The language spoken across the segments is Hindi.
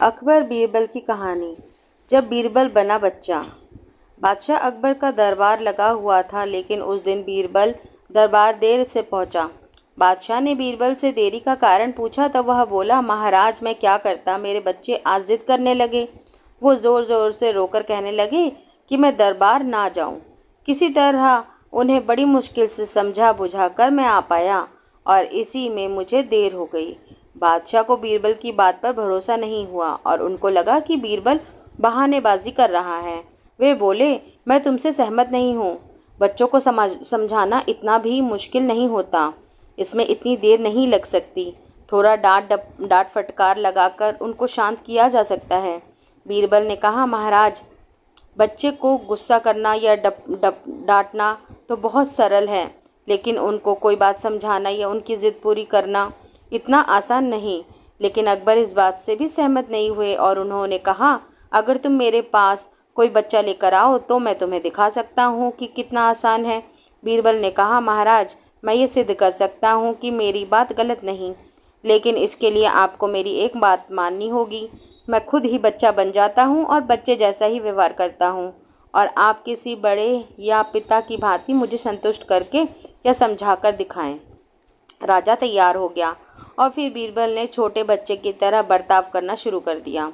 अकबर बीरबल की कहानी। जब बीरबल बना बच्चा। बादशाह अकबर का दरबार लगा हुआ था, लेकिन उस दिन बीरबल दरबार देर से पहुंचा। बादशाह ने बीरबल से देरी का कारण पूछा तो वह बोला, महाराज मैं क्या करता, मेरे बच्चे आज जिद करने लगे। वो ज़ोर ज़ोर से रोकर कहने लगे कि मैं दरबार ना जाऊं। किसी तरह उन्हें बड़ी मुश्किल से समझा बुझा कर मैं आ पाया और इसी में मुझे देर हो गई। बादशाह को बीरबल की बात पर भरोसा नहीं हुआ और उनको लगा कि बीरबल बहानेबाजी कर रहा है। वे बोले, मैं तुमसे सहमत नहीं हूँ। बच्चों को समझाना इतना भी मुश्किल नहीं होता। इसमें इतनी देर नहीं लग सकती। थोड़ा डांट फटकार लगाकर उनको शांत किया जा सकता है। बीरबल ने कहा, महाराज बच्चे को गुस्सा करना या डांटना तो बहुत सरल है, लेकिन उनको कोई बात समझाना या उनकी ज़िद पूरी करना इतना आसान नहीं। लेकिन अकबर इस बात से भी सहमत नहीं हुए और उन्होंने कहा, अगर तुम मेरे पास कोई बच्चा लेकर आओ तो मैं तुम्हें दिखा सकता हूँ कि कितना आसान है। बीरबल ने कहा, महाराज मैं ये सिद्ध कर सकता हूँ कि मेरी बात गलत नहीं, लेकिन इसके लिए आपको मेरी एक बात माननी होगी। मैं खुद ही बच्चा बन जाता हूँ और बच्चे जैसा ही व्यवहार करता हूँ, और आप किसी बड़े या पिता की भांति मुझे संतुष्ट करके या समझा कर दिखाएं। राजा तैयार हो गया और फिर बीरबल ने छोटे बच्चे की तरह बर्ताव करना शुरू कर दिया।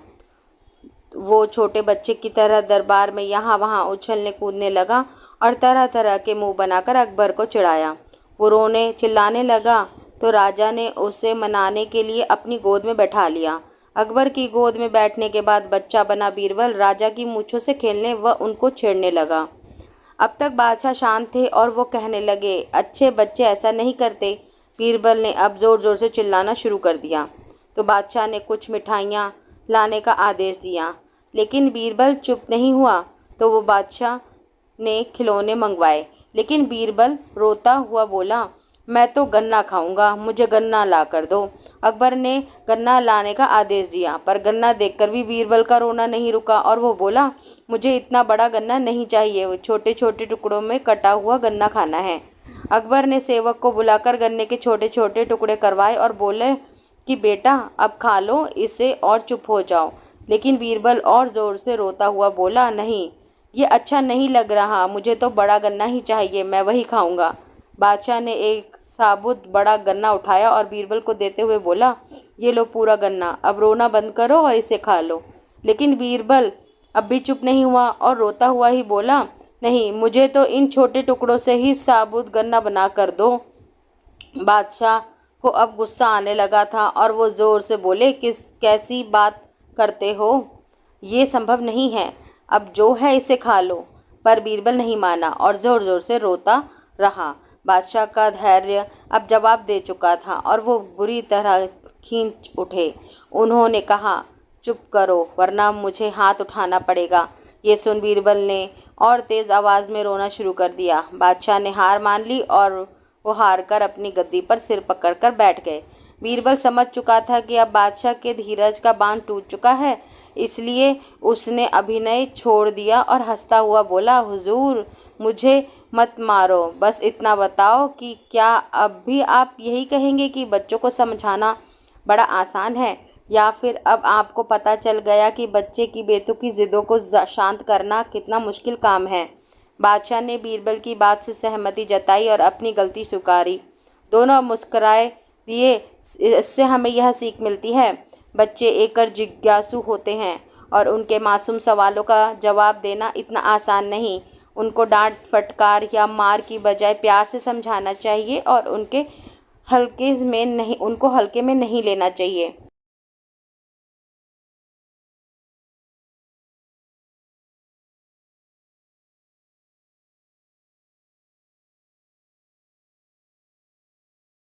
वो छोटे बच्चे की तरह दरबार में यहाँ वहाँ उछलने कूदने लगा और तरह तरह के मुंह बनाकर अकबर को चिढ़ाया। वो रोने चिल्लाने लगा तो राजा ने उसे मनाने के लिए अपनी गोद में बैठा लिया। अकबर की गोद में बैठने के बाद बच्चा बना बीरबल राजा की मूंछों से खेलने व उनको छेड़ने लगा। अब तक बादशाह शांत थे और वो कहने लगे, अच्छे बच्चे ऐसा नहीं करते। बीरबल ने अब ज़ोर ज़ोर से चिल्लाना शुरू कर दिया तो बादशाह ने कुछ मिठाइयाँ लाने का आदेश दिया, लेकिन बीरबल चुप नहीं हुआ। तो वो बादशाह ने खिलौने मंगवाए, लेकिन बीरबल रोता हुआ बोला, मैं तो गन्ना खाऊंगा, मुझे गन्ना ला कर दो। अकबर ने गन्ना लाने का आदेश दिया, पर गन्ना देखकर भी बीरबल का रोना नहीं रुका और वो बोला, मुझे इतना बड़ा गन्ना नहीं चाहिए, वो छोटे छोटे टुकड़ों में कटा हुआ गन्ना खाना है। अकबर ने सेवक को बुलाकर गन्ने के छोटे छोटे टुकड़े करवाए और बोले कि बेटा अब खा लो इसे और चुप हो जाओ। लेकिन बीरबल और ज़ोर से रोता हुआ बोला, नहीं ये अच्छा नहीं लग रहा, मुझे तो बड़ा गन्ना ही चाहिए, मैं वही खाऊंगा। बादशाह ने एक साबुत बड़ा गन्ना उठाया और बीरबल को देते हुए बोला, ये लो पूरा गन्ना, अब रोना बंद करो और इसे खा लो। लेकिन बीरबल अब भी चुप नहीं हुआ और रोता हुआ ही बोला, नहीं मुझे तो इन छोटे टुकड़ों से ही साबुत गन्ना बना कर दो। बादशाह को अब गुस्सा आने लगा था और वो ज़ोर से बोले, कैसी बात करते हो, ये संभव नहीं है, अब जो है इसे खा लो। पर बीरबल नहीं माना और ज़ोर ज़ोर से रोता रहा। बादशाह का धैर्य अब जवाब दे चुका था और वो बुरी तरह खींच उठे। उन्होंने कहा, चुप करो वरना मुझे हाथ उठाना पड़ेगा। ये सुन बीरबल ने और तेज़ आवाज़ में रोना शुरू कर दिया। बादशाह ने हार मान ली और वो हार कर अपनी गद्दी पर सिर पकड़कर बैठ गए। बीरबल समझ चुका था कि अब बादशाह के धीरज का बांध टूट चुका है, इसलिए उसने अभिनय छोड़ दिया और हंसता हुआ बोला, हुजूर मुझे मत मारो, बस इतना बताओ कि क्या अब भी आप यही कहेंगे कि बच्चों को समझाना बड़ा आसान है, या फिर अब आपको पता चल गया कि बच्चे की बेतुकी ज़िद्दों को शांत करना कितना मुश्किल काम है। बादशाह ने बीरबल की बात से सहमति जताई और अपनी गलती स्वीकारी। दोनों मुस्कराए दिए। इससे हमें यह सीख मिलती है, बच्चे एकड़ जिज्ञासु होते हैं और उनके मासूम सवालों का जवाब देना इतना आसान नहीं। उनको डांट फटकार या मार की बजाय प्यार से समझाना चाहिए और उनको हल्के में नहीं लेना चाहिए।